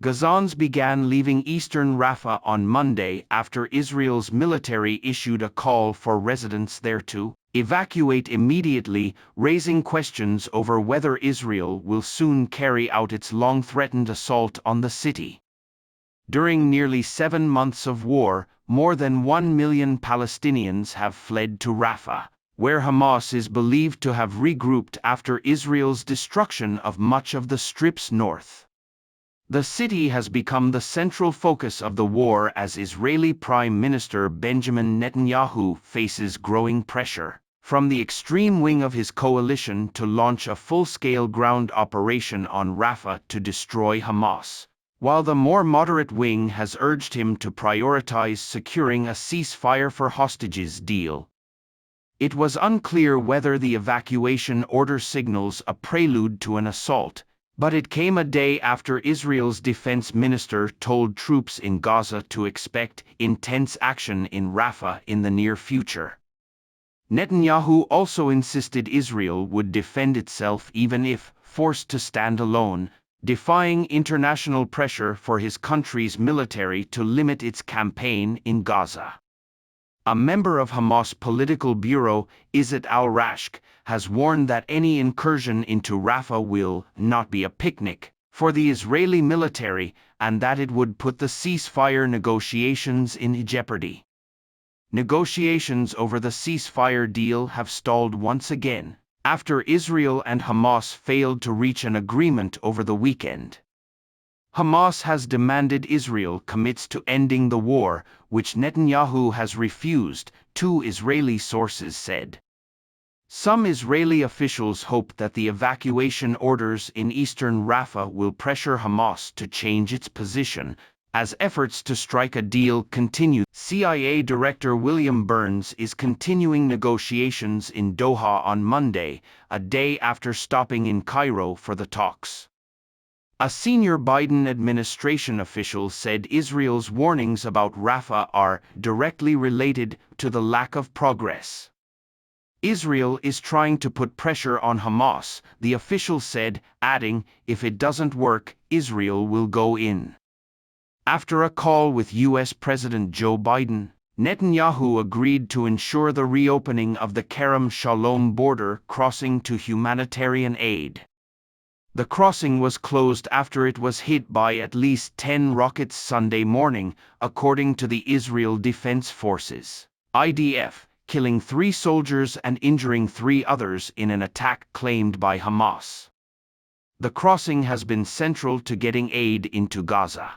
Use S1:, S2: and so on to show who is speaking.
S1: Gazans began leaving eastern Rafah on Monday after Israel's military issued a call for residents there to evacuate immediately, raising questions over whether Israel will soon carry out its long-threatened assault on the city. During nearly 7 months of war, more than 1 million Palestinians have fled to Rafah, where Hamas is believed to have regrouped after Israel's destruction of much of the Strip's north. The city has become the central focus of the war as Israeli Prime Minister Benjamin Netanyahu faces growing pressure from the extreme wing of his coalition to launch a full-scale ground operation on Rafah to destroy Hamas, while the more moderate wing has urged him to prioritize securing a ceasefire for hostages deal. It was unclear whether the evacuation order signals a prelude to an assault, but it came a day after Israel's defense minister told troops in Gaza to expect intense action in Rafah in the near future. Netanyahu also insisted Israel would defend itself even if forced to stand alone, defying international pressure for his country's military to limit its campaign in Gaza. A member of Hamas political bureau, Izzat al-Rashk, has warned that any incursion into Rafah will not be a picnic for the Israeli military and that it would put the ceasefire negotiations in jeopardy. Negotiations over the ceasefire deal have stalled once again, after Israel and Hamas failed to reach an agreement over the weekend. Hamas has demanded Israel commits to ending the war, which Netanyahu has refused, 2 Israeli sources said. Some Israeli officials hope that the evacuation orders in eastern Rafah will pressure Hamas to change its position, as efforts to strike a deal continue. CIA Director William Burns is continuing negotiations in Doha on Monday, a day after stopping in Cairo for the talks. A senior Biden administration official said Israel's warnings about Rafah are directly related to the lack of progress. Israel is trying to put pressure on Hamas, the official said, adding, if it doesn't work, Israel will go in. After a call with U.S. President Joe Biden, Netanyahu agreed to ensure the reopening of the Kerem Shalom border crossing to humanitarian aid. The crossing was closed after it was hit by at least 10 rockets Sunday morning, according to the Israel Defense Forces, IDF, killing 3 soldiers and injuring 3 others in an attack claimed by Hamas. The crossing has been central to getting aid into Gaza.